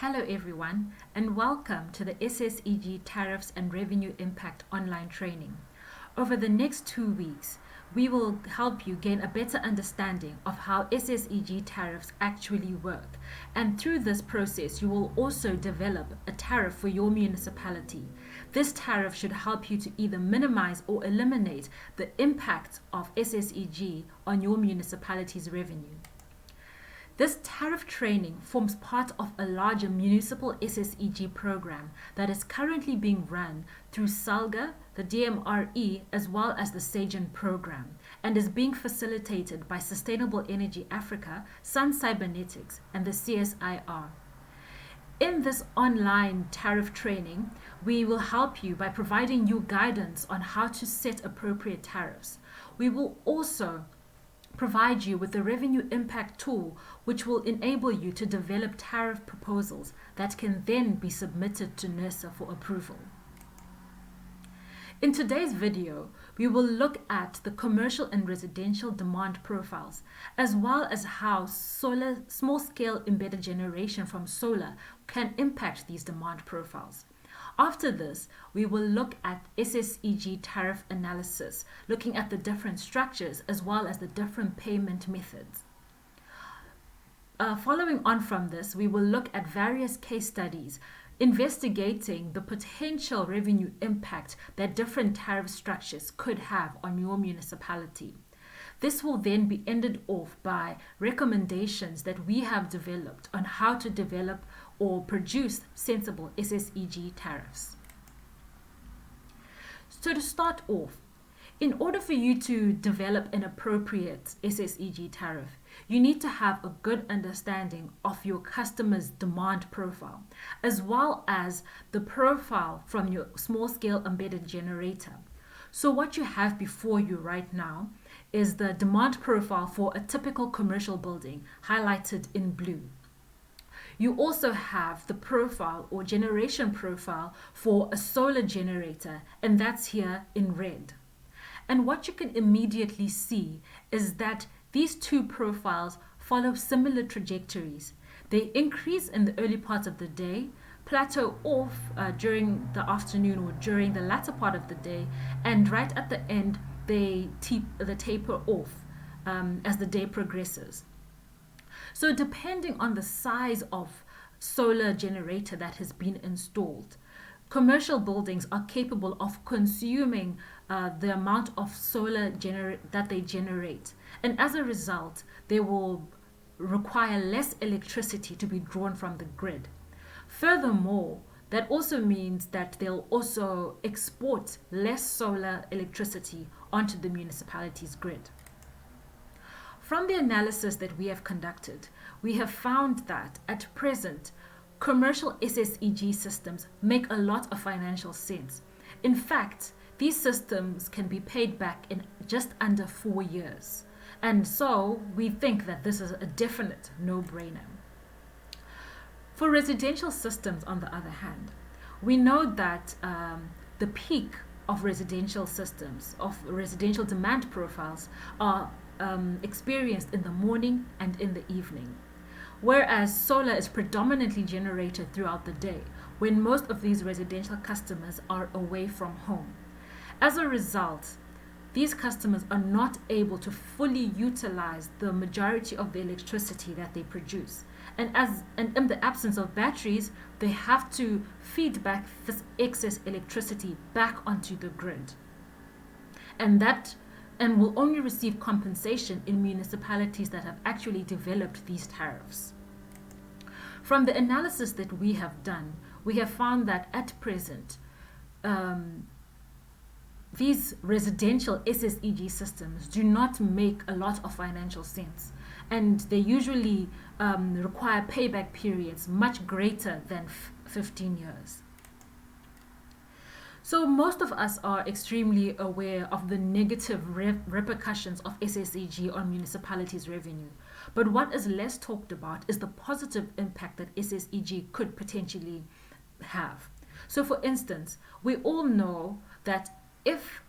Hello everyone, and welcome to the SSEG Tariffs and Revenue Impact online training. Over the next 2 weeks, we will help you gain a better understanding of how SSEG tariffs actually work. And through this process, you will also develop a tariff for your municipality. This tariff should help you to either minimize or eliminate the impact of SSEG on your municipality's revenue. This tariff training forms part of a larger municipal SSEG program that is currently being run through SALGA, the DMRE, as well as the SAGEN program, and is being facilitated by Sustainable Energy Africa, Sun Cybernetics, and the CSIR. In this online tariff training, we will help you by providing you guidance on how to set appropriate tariffs. We will also provide you with the revenue impact tool, which will enable you to develop tariff proposals that can then be submitted to NERSA for approval. In today's video, we will look at the commercial and residential demand profiles, as well as how small-scale embedded generation from solar can impact these demand profiles. After this, we will look at SSEG tariff analysis, looking at the different structures as well as the different payment methods. Following on from this, we will look at various case studies investigating the potential revenue impact that different tariff structures could have on your municipality. This will then be ended off by recommendations that we have developed on how to develop or produce sensible SSEG tariffs. So to start off, in order for you to develop an appropriate SSEG tariff, you need to have a good understanding of your customer's demand profile, as well as the profile from your small-scale embedded generator. So what you have before you right now is the demand profile for a typical commercial building, highlighted in blue. You also have the profile or generation profile for a solar generator, and that's here in red. And what you can immediately see is that these two profiles follow similar trajectories. They increase in the early part of the day, plateau off during the afternoon or during the latter part of the day, and right at the end, they taper off as the day progresses. So depending on the size of solar generator that has been installed, commercial buildings are capable of consuming the amount of solar that they generate. And as a result, they will require less electricity to be drawn from the grid. Furthermore, that also means that they'll also export less solar electricity onto the municipality's grid. From the analysis that we have conducted, we have found that at present, commercial SSEG systems make a lot of financial sense. In fact, these systems can be paid back in just under 4 years. And so we think that this is a definite no-brainer. For residential systems, on the other hand, we know that the peak of residential systems, of residential demand profiles, are experienced in the morning and in the evening, whereas solar is predominantly generated throughout the day when most of these residential customers are away from home. As a result, these customers are not able to fully utilize the majority of the electricity that they produce. And in the absence of batteries, they have to feed back this excess electricity back onto the grid. And will only receive compensation in municipalities that have actually developed these tariffs. From the analysis that we have done, we have found that at present, these residential SSEG systems do not make a lot of financial sense, and they usually require payback periods much greater than 15 years. So most of us are extremely aware of the negative repercussions of SSEG on municipalities' revenue. But what is less talked about is the positive impact that SSEG could potentially have. So for instance, we all know that if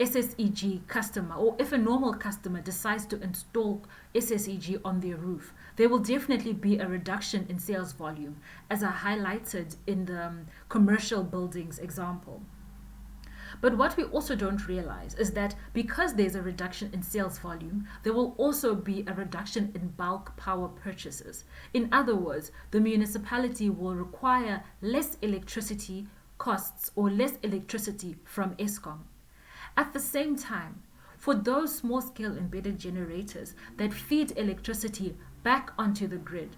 SSEG customer, or if a normal customer decides to install SSEG on their roof, there will definitely be a reduction in sales volume, as I highlighted in the commercial buildings example. But what we also don't realize is that because there's a reduction in sales volume, there will also be a reduction in bulk power purchases. In other words, the municipality will require less electricity costs or less electricity from Eskom. At the same time, for those small-scale embedded generators that feed electricity back onto the grid,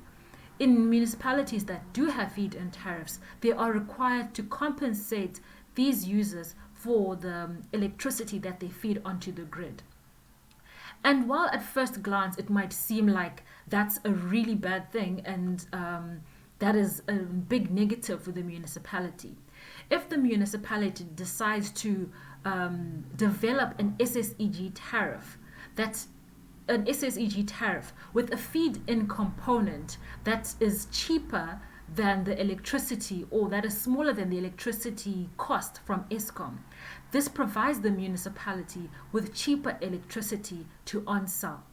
in municipalities that do have feed-in tariffs, they are required to compensate these users for the electricity that they feed onto the grid. And while at first glance it might seem like that's a really bad thing and that is a big negative for the municipality, if the municipality decides to develop an SSEG tariff with a feed-in component that is cheaper than the electricity, or that is smaller than the electricity cost from Eskom, this provides the municipality with cheaper electricity to on-sell.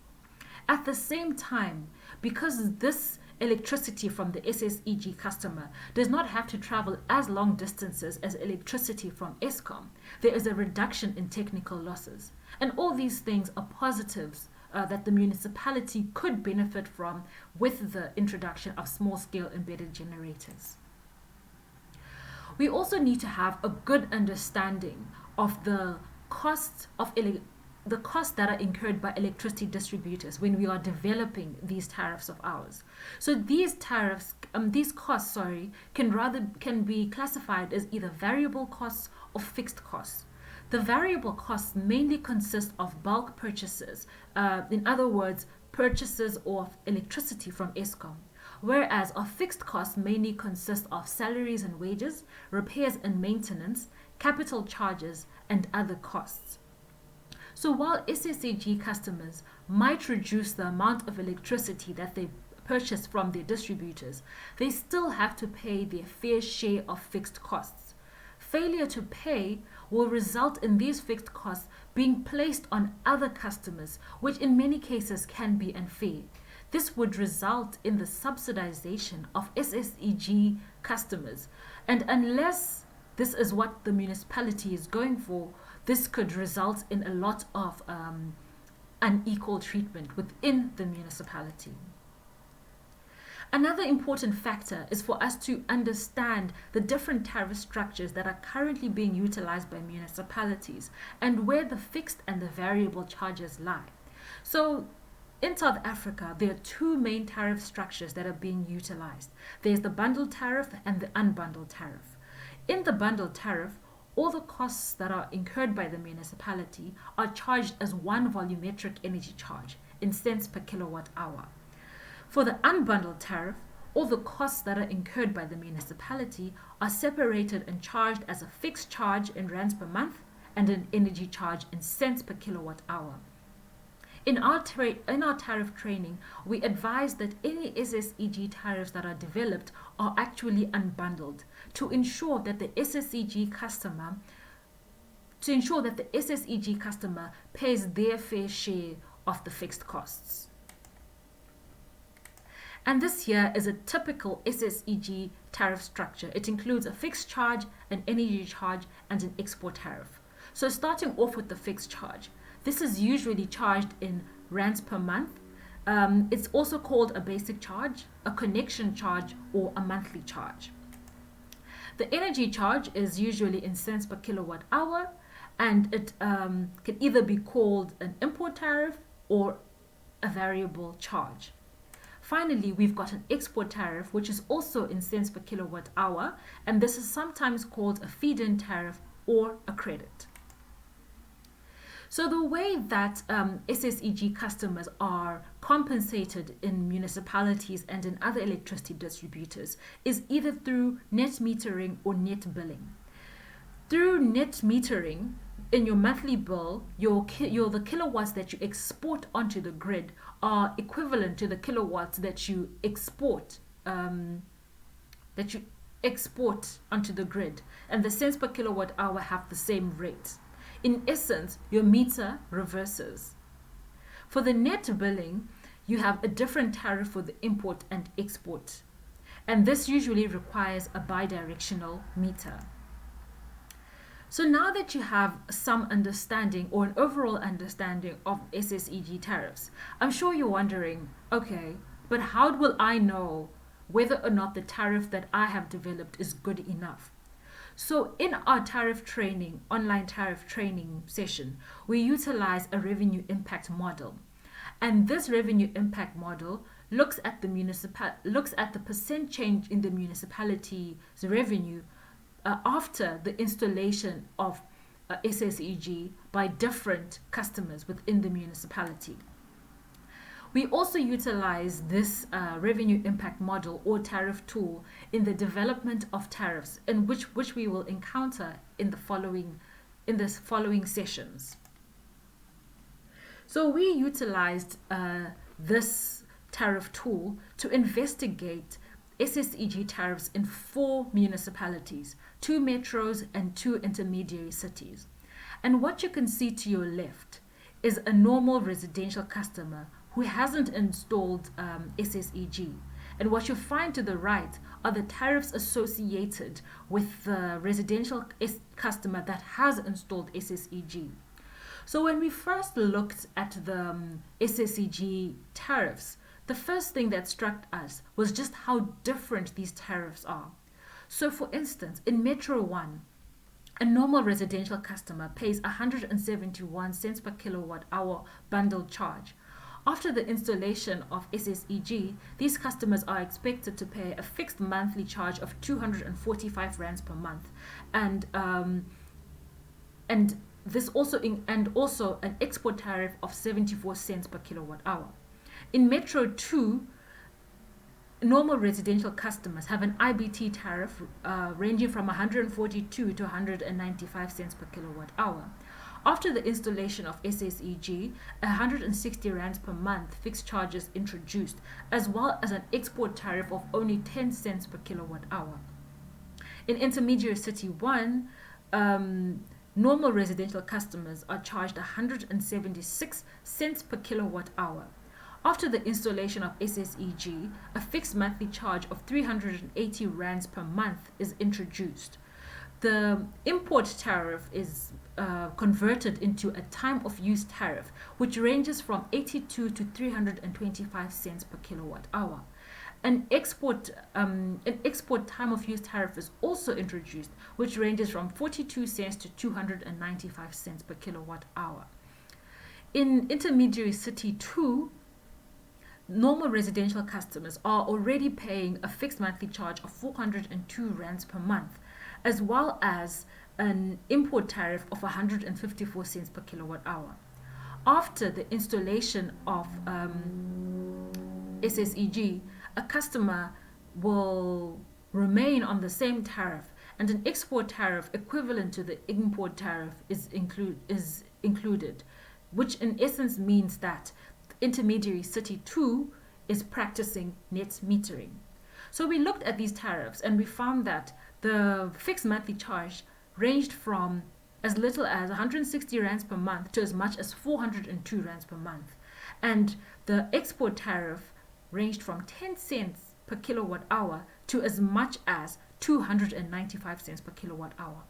At the same time, because this electricity from the SSEG customer does not have to travel as long distances as electricity from Eskom, there is a reduction in technical losses. And all these things are positives that the municipality could benefit from with the introduction of small-scale embedded generators. We also need to have a good understanding of the costs that are incurred by electricity distributors when we are developing these tariffs of ours. So these costs, can be classified as either variable costs or fixed costs. The variable costs mainly consist of bulk purchases, in other words, purchases of electricity from Eskom, whereas our fixed costs mainly consist of salaries and wages, repairs and maintenance, capital charges, and other costs. So while SSEG customers might reduce the amount of electricity that they purchase from their distributors, they still have to pay their fair share of fixed costs. Failure to pay will result in these fixed costs being placed on other customers, which in many cases can be unfair. This would result in the subsidization of SSEG customers, and unless this is what the municipality is going for, this could result in a lot of unequal treatment within the municipality. Another important factor is for us to understand the different tariff structures that are currently being utilized by municipalities and where the fixed and the variable charges lie. So in South Africa, there are two main tariff structures that are being utilized. There's the bundled tariff and the unbundled tariff. In the bundled tariff, all the costs that are incurred by the municipality are charged as one volumetric energy charge in cents per kilowatt hour. For the unbundled tariff, all the costs that are incurred by the municipality are separated and charged as a fixed charge in rands per month and an energy charge in cents per kilowatt hour. In our tariff training, we advise that any SSEG tariffs that are developed are actually unbundled to ensure that the SSEG customer pays their fair share of the fixed costs. And this here is a typical SSEG tariff structure. It includes a fixed charge, an energy charge, and an export tariff. So starting off with the fixed charge, this is usually charged in rands per month. It's also called a basic charge, a connection charge, or a monthly charge. The energy charge is usually in cents per kilowatt hour, and it can either be called an import tariff or a variable charge. Finally, we've got an export tariff, which is also in cents per kilowatt hour, and this is sometimes called a feed-in tariff or a credit. So the way that SSEG customers are compensated in municipalities and in other electricity distributors is either through net metering or net billing. Through net metering, in your monthly bill, the kilowatts that you export onto the grid are equivalent to the kilowatts that you export onto the grid, and the cents per kilowatt hour have the same rate. In essence, your meter reverses. For the net billing, you have a different tariff for the import and export, and this usually requires a bidirectional meter. So now that you have some understanding or an overall understanding of SSEG tariffs, I'm sure you're wondering, okay, but how will I know whether or not the tariff that I have developed is good enough? So in our tariff training, online tariff training session, we utilize a revenue impact model. And this revenue impact model looks at the percent change in the municipality's revenue after the installation of SSEG by different customers within the municipality. We also utilize this revenue impact model or tariff tool in the development of tariffs, in which we will encounter in the following sessions. So we utilized this tariff tool to investigate SSEG tariffs in 4 municipalities, 2 metros and 2 intermediary cities. And what you can see to your left is a normal residential customer who hasn't installed SSEG. And what you find to the right are the tariffs associated with the residential customer that has installed SSEG. So when we first looked at the SSEG tariffs, the first thing that struck us was just how different these tariffs are. So for instance, in Metro 1, a normal residential customer pays 171 cents per kilowatt hour bundled charge. After the installation of SSEG, these customers are expected to pay a fixed monthly charge of 245 rands per month, and this also an export tariff of 74 cents per kilowatt hour. In Metro 2, normal residential customers have an IBT tariff ranging from 142 to 195 cents per kilowatt hour. After the installation of SSEG, 160 rands per month fixed charge is introduced, as well as an export tariff of only 10 cents per kilowatt hour. In Intermediary City 1, normal residential customers are charged 176 cents per kilowatt hour. After the installation of SSEG, a fixed monthly charge of 380 rands per month is introduced. The import tariff is converted into a time of use tariff, which ranges from 82 to 325 cents per kilowatt hour. An export time of use tariff is also introduced, which ranges from 42 cents to 295 cents per kilowatt hour. In Intermediary City 2, normal residential customers are already paying a fixed monthly charge of 402 rands per month, as well as an import tariff of 154 cents per kilowatt hour. After the installation of SSEG, a customer will remain on the same tariff, and an export tariff equivalent to the import tariff is included, which in essence means that Intermediary City 2 is practicing net metering. So we looked at these tariffs and we found that the fixed monthly charge ranged from as little as 160 rands per month to as much as 402 rands per month. And the export tariff ranged from 10 cents per kilowatt hour to as much as 295 cents per kilowatt hour.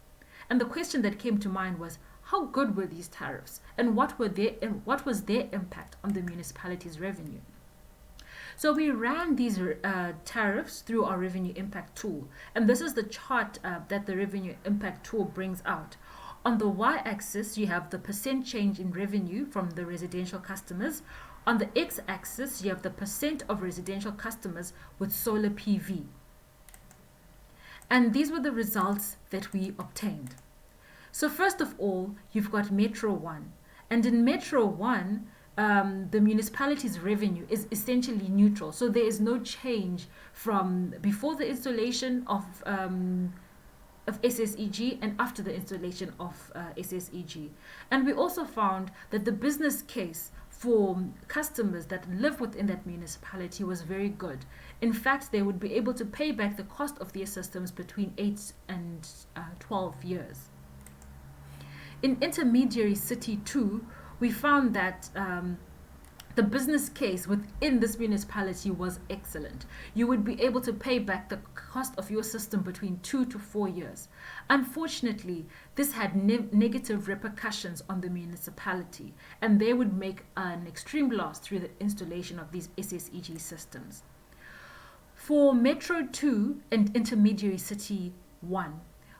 And the question that came to mind was, how good were these tariffs, and what was their impact on the municipality's revenue? So we ran these tariffs through our revenue impact tool, and this is the chart that the revenue impact tool brings out. On the y-axis, you have the percent change in revenue from the residential customers. On the x-axis, you have the percent of residential customers with solar PV. And these were the results that we obtained. So first of all, you've got Metro 1. And in Metro 1, the municipality's revenue is essentially neutral. So there is no change from before the installation of SSEG and after the installation of SSEG. And we also found that the business case for customers that live within that municipality was very good. In fact, they would be able to pay back the cost of their systems between 8 and 12 years. In intermediary city 2, we found that the business case within this municipality was excellent. You would be able to pay back the cost of your system between 2 to 4 years. Unfortunately, this had negative repercussions on the municipality, and they would make an extreme loss through the installation of these SSEG systems. For Metro 2 and Intermediary City 1,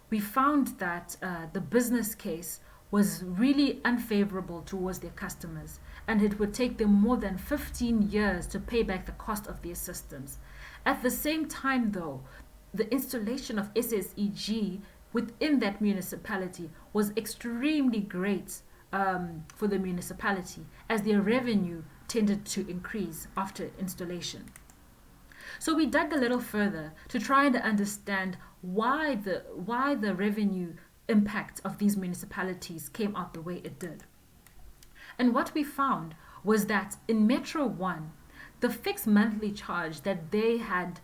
we found that the business case was really unfavorable towards their customers, and it would take them more than 15 years to pay back the cost of their systems. At the same time, though, the installation of SSEG within that municipality was extremely great for the municipality, as their revenue tended to increase after installation. So we dug a little further to try and understand why the revenue impact of these municipalities came out the way it did. And what we found was that in Metro 1, the fixed monthly charge that they had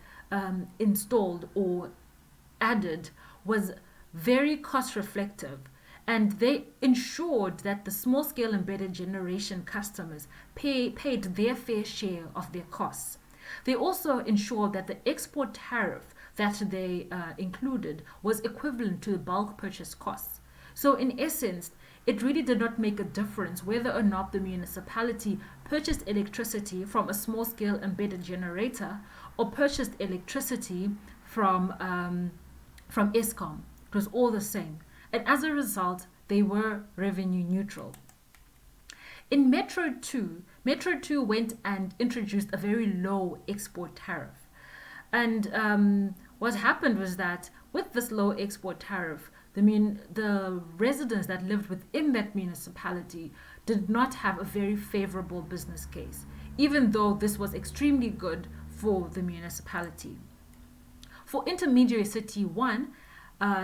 installed or added was very cost reflective, and they ensured that the small scale embedded generation customers paid their fair share of their costs. They also ensured that the export tariff that they included was equivalent to the bulk purchase costs. So in essence, it really did not make a difference whether or not the municipality purchased electricity from a small-scale embedded generator or purchased electricity from ESCOM. It was all the same. And as a result, they were revenue neutral. In Metro 2 went and introduced a very low export tariff. And what happened was that with this low export tariff, the residents that lived within that municipality did not have a very favorable business case, even though this was extremely good for the municipality. For Intermediary City 1,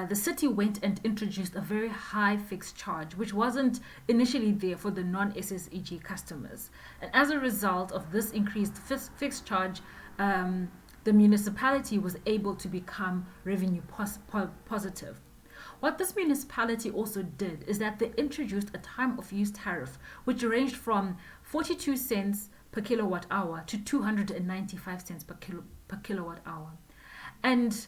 the city went and introduced a very high fixed charge, which wasn't initially there for the non-SSEG customers. And as a result of this increased fixed charge, the municipality was able to become revenue positive. What this municipality also did is that they introduced a time of use tariff, which ranged from 42 cents per kilowatt hour to 295 cents per kilowatt hour. And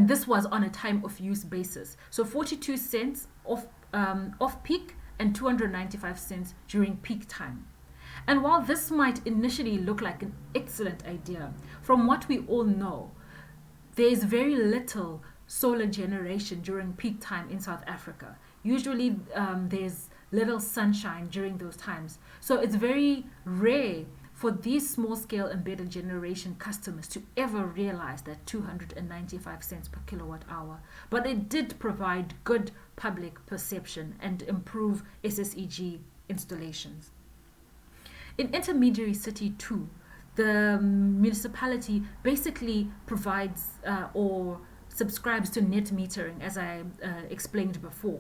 this was on a time of use basis. So 42 cents off peak and 295 cents during peak time. And while this might initially look like an excellent idea, from what we all know, there is very little solar generation during peak time in South Africa. Usually there's little sunshine during those times. So it's very rare for these small-scale embedded generation customers to ever realize that 295 cents per kilowatt hour. But it did provide good public perception and improve SSEG installations. In Intermediary City 2, the municipality basically provides or subscribes to net metering, as I explained before.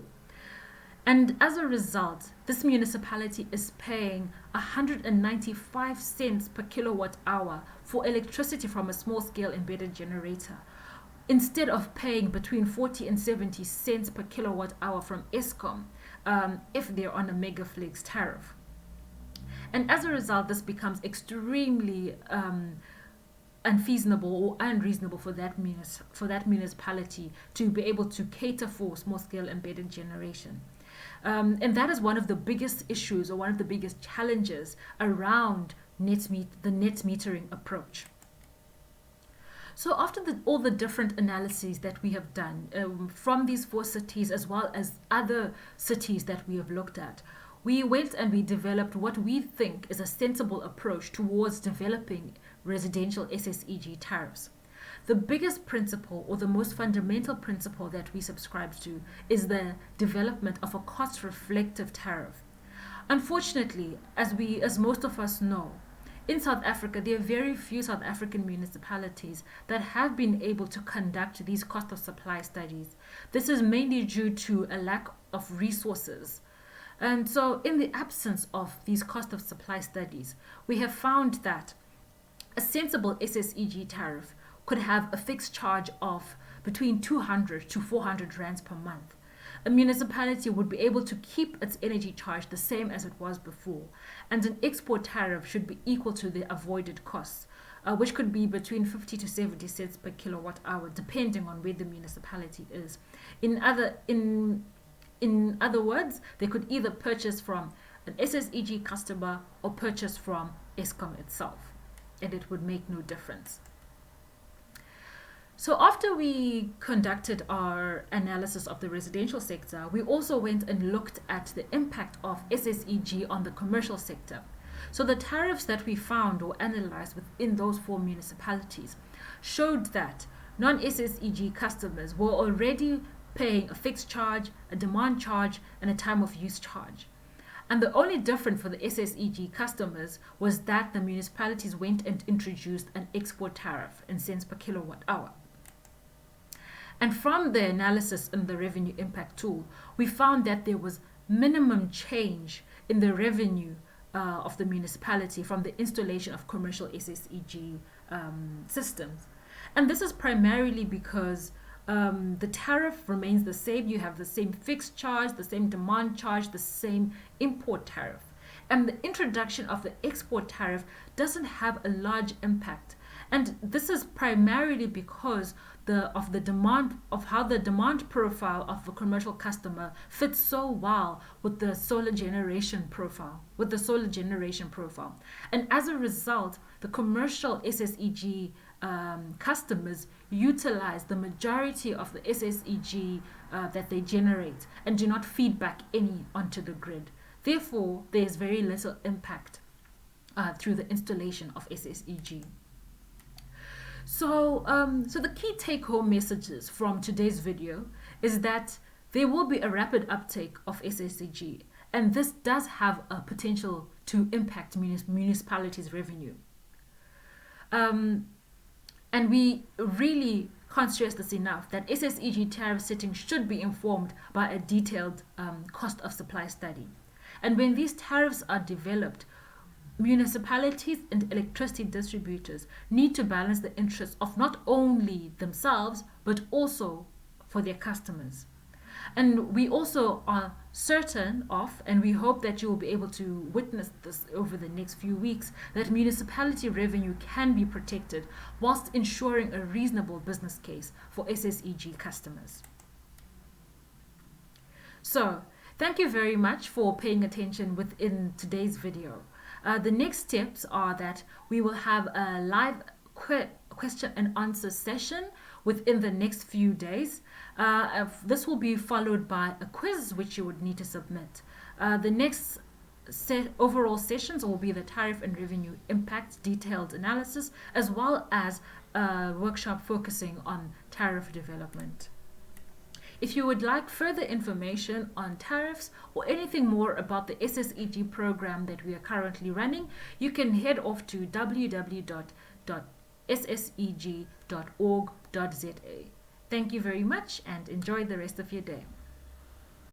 And as a result, this municipality is paying 195 cents per kilowatt hour for electricity from a small-scale embedded generator, instead of paying between 40 and 70 cents per kilowatt hour from ESCOM if they're on a megaflex tariff. And as a result, this becomes extremely unfeasible or unreasonable for that municipality to be able to cater for small-scale embedded generation. And that is one of the biggest issues or one of the biggest challenges around the net metering approach. So after all the different analyses that we have done from these 4 cities as well as other cities that we have looked at, we went and we developed what we think is a sensible approach towards developing residential SSEG tariffs. The biggest principle or the most fundamental principle that we subscribe to is the development of a cost-reflective tariff. Unfortunately, as most of us know, in South Africa, there are very few South African municipalities that have been able to conduct these cost of supply studies. This is mainly due to a lack of resources. And so in the absence of these cost of supply studies, we have found that a sensible SSEG tariff could have a fixed charge of between 200 to 400 rands per month. a municipality would be able to keep its energy charge the same as it was before, and an export tariff should be equal to the avoided costs, which could be between 50 to 70 cents per kilowatt hour, depending on where the municipality is. In other words, they could either purchase from an SSEG customer or purchase from Eskom itself, and it would make no difference. So after we conducted our analysis of the residential sector, we also went and looked at the impact of SSEG on the commercial sector. So the tariffs that we found or analyzed within those 4 municipalities showed that non-SSEG customers were already paying a fixed charge, a demand charge, and a time of use charge. And the only difference for the SSEG customers was that the municipalities went and introduced an export tariff in cents per kilowatt hour. And from the analysis in the revenue impact tool, we found that there was minimum change in the revenue of the municipality from the installation of commercial SSEG systems. And this is primarily because the tariff remains the same. You have the same fixed charge, the same demand charge, the same import tariff. And the introduction of the export tariff doesn't have a large impact. And this is primarily because of how the demand profile of the commercial customer fits so well with the solar generation profile. And as a result, the commercial SSEG customers utilize the majority of the SSEG that they generate and do not feed back any onto the grid. Therefore, there is very little impact through the installation of SSEG. So the key take-home messages from today's video is that there will be a rapid uptake of SSEG, and this does have a potential to impact municipalities' revenue. And we really can't stress this enough, that SSEG tariff setting should be informed by a detailed cost of supply study. And when these tariffs are developed, municipalities and electricity distributors need to balance the interests of not only themselves, but also for their customers. And we also are certain of, and we hope that you will be able to witness this over the next few weeks, that municipality revenue can be protected whilst ensuring a reasonable business case for SSEG customers. So, thank you very much for paying attention within today's video. The next steps are that we will have a live question and answer session within the next few days. This will be followed by a quiz which you would need to submit. The next overall sessions will be the tariff and revenue impact detailed analysis, as well as a workshop focusing on tariff development. If you would like further information on tariffs or anything more about the SSEG program that we are currently running, you can head off to www.sseg.org.za. Thank you very much and enjoy the rest of your day.